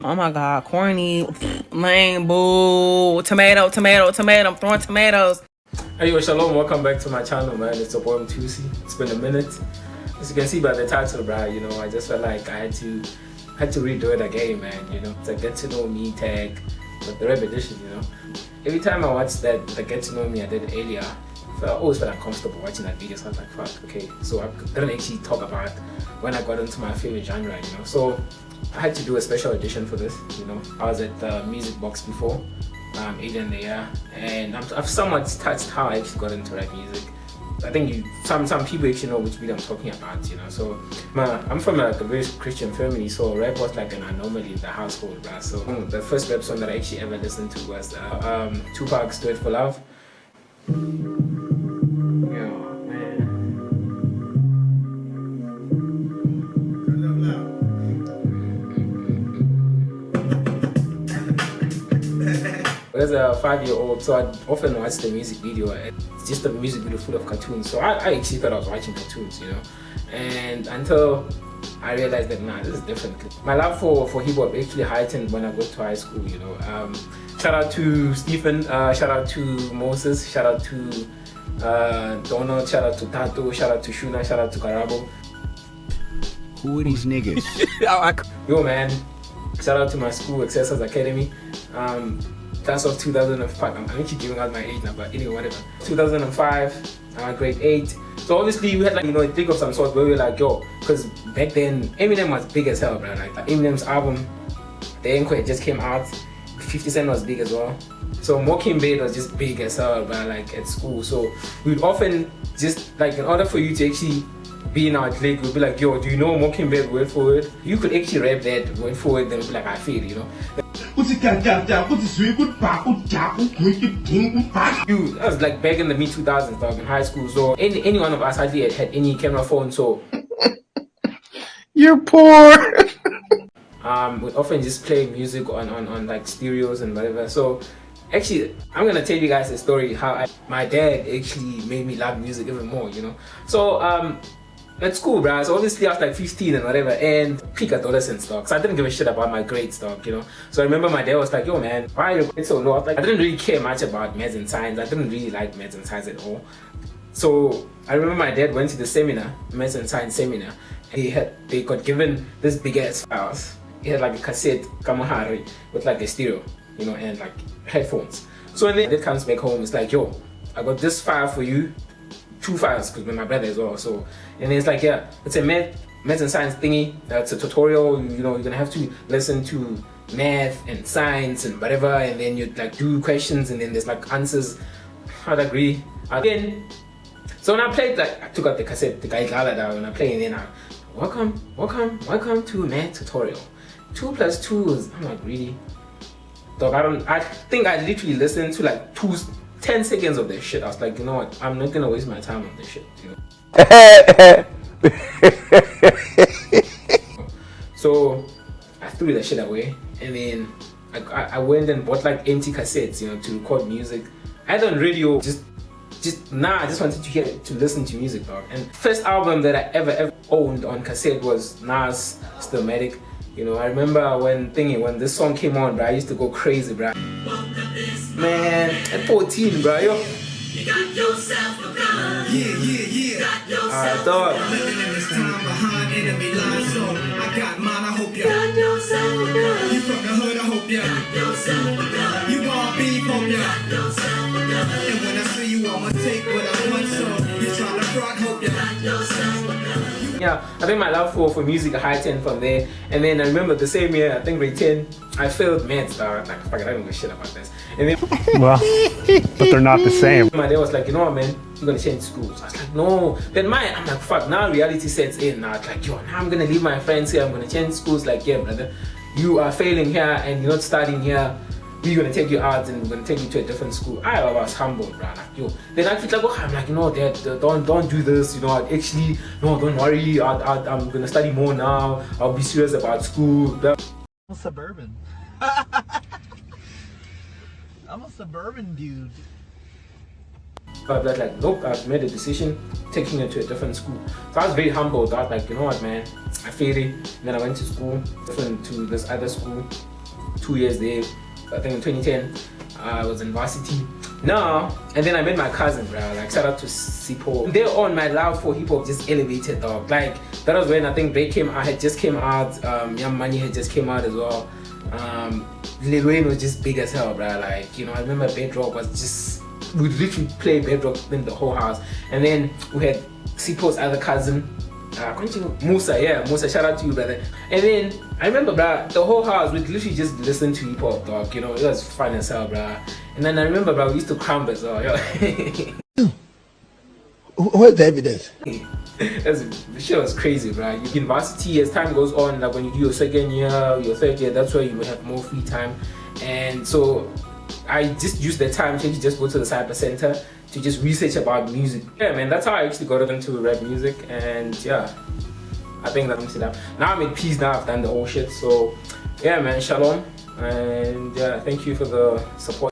Oh my god, corny, lame, boo, tomato, tomato, tomato. I'm throwing tomatoes. Hey yo, shalom, welcome back to my channel, man. It's your boy Pt.2. It's been a minute. As you can see by the title, bro, you know, I just felt like I had to redo it again, man. You know, it's a get to know me tag, but the Red edition, you know. Every time I watched that, the get to know me I did earlier, I always felt uncomfortable watching that video. So I was like, fuck, okay. So I didn't actually talk about when I got into my favorite genre, you know. So I had to do a special edition for this, you know. I was at the music box before, earlier in the year, and I've somewhat touched how I actually got into rap music. I think some people actually know which video I'm talking about, you know. So I'm from a very Christian family, so rap was like an anomaly in the household, right? So the first rap song that I actually ever listened to was Tupac's "Do It for Love." As a 5-year-old, so I'd often watch the music video. It's just a music video full of cartoons. So I actually thought I was watching cartoons, you know. And until I realized that, nah, this is different. My love for hip hop actually heightened when I got to high school, you know. Shout out to Stephen, shout out to Moses, shout out to Donald, shout out to Tato, shout out to Shuna, shout out to Karabo. Who are these niggas? Yo, man, shout out to my school, Excessors Academy. Class of 2005. I'm actually giving out my age now, but anyway, whatever. 2005, grade 8. So obviously we had like, you know, a thing of some sort where we were like, yo, because back then Eminem was big as hell, bro. Like Eminem's album, The Encore, just came out. 50 Cent was big as well. So Mockingbird was just big as hell, bro, like at school. So we'd often just like, in order for you to actually be in our clique, we'd be like, yo, do you know Mockingbird word for word? You could actually rap that word for word, then we'd be like, I feel, you know. That was like back in the mid 2000s, dog, in high school. So any one of us hardly had any camera phone, so You're poor. we'd often just play music on like stereos and whatever. So actually, I'm gonna tell you guys a story how my dad actually made me love music even more, you know. So at school, bro, so obviously I was like 15 and whatever, and peak adolescence, dog. So I didn't give a shit about my grades, dog, you know. So I remember my dad was like, yo, man, why are your grades so low? I was like, I didn't really care much about maths and science. I didn't really like maths and science at all. So I remember my dad went to the seminar, maths and science seminar, and they got given this big ass files. He had like a cassette, Kamahari, with like a stereo, you know, and like headphones. So when he comes back home, it's like, yo, I got this file for you. 2 files, because with my brother as well. So, and it's like, yeah, it's a math and science thingy. It's a tutorial. You know, you're gonna have to listen to math and science and whatever, and then you like do questions, and then there's like answers. I'd agree. Again, so when I played, like, I took out the cassette, the guy got it out, and I played, and then welcome to math tutorial. 2 + 2 is, I'm like, really? Dog, I think I literally listened to like 10 seconds of this shit. I was like, you know what, I'm not gonna waste my time on this shit, you know. So I threw that shit away, and then I went and bought like empty cassettes, you know, to record music. I had on radio, I just wanted to listen to music, dog. And first album that I ever owned on cassette was Nas Stillmatic. You know, I remember when this song came on, bro, I used to go crazy, bro. Man, at 14, bro, yo. You got yourself a gun. Yeah. Dog. Living in this time behind enemy lines, so I got mine, I hope ya. Got yourself a gun. You from the hood, I hope ya. Got yourself a gun. You want beef, hope ya. Got yourself a gun. And when I see you, I'ma take what I want, so you tryna front, hope ya. Got yourself a gun. Yeah, I think my love for music heightened from there. And then I remember the same year, I think grade 10, I failed maths, dog. Like, fuck it, I don't give a shit about this. And then, Well, but they're not the same. my dad was like, you know what, man, you're gonna change schools. I was like, no. Then I'm like, fuck, now reality sets in. Now it's like, yo, now I'm gonna leave my friends here, I'm gonna change schools. Like, yeah, brother, you are failing here and you're not studying here. We're gonna take you out and we're gonna take you to a different school. I was humbled, bro. Like, yo, then I feel like, oh, I'm like, you know, Dad, don't do this. You know, actually, no, don't worry. I'm gonna study more now. I'll be serious about school. I'm suburban. I'm a suburban dude. But I was like, nope, I've made a decision, taking her to a different school. So I was very humbled. I was like, you know what, man, I failed it. And then I went to school, different to this other school. 2 years there. I think in 2010 I was in varsity. Now and then I met my cousin, bro. Like shout out to Sipo. There on my love for hip hop just elevated, dog. Like that was when I think Drake had just came out. Young Money had just came out as well. Lil Wayne was just big as hell, bro. Like, you know, I remember Bedrock was just, we'd literally play Bedrock in the whole house. And then we had Sipo's other cousin, Musa, yeah, Musa, shout out to you, brother. And then I remember, bro, the whole house we'd literally just listen to hip hop, dog. You know, it was fun as hell, bro. And then I remember, bro, we used to crumble as well. Where's the evidence? The shit was crazy, bro. University, as time goes on, like when you do your second year, your third year, that's where you will have more free time. And so I just used the time to just go to the cyber center to just research about music. Yeah, man, that's how I actually got into rap music. And yeah, I think that's it. Now I'm in peace. Now I've done the whole shit. So yeah, man, shalom. And yeah, thank you for the support.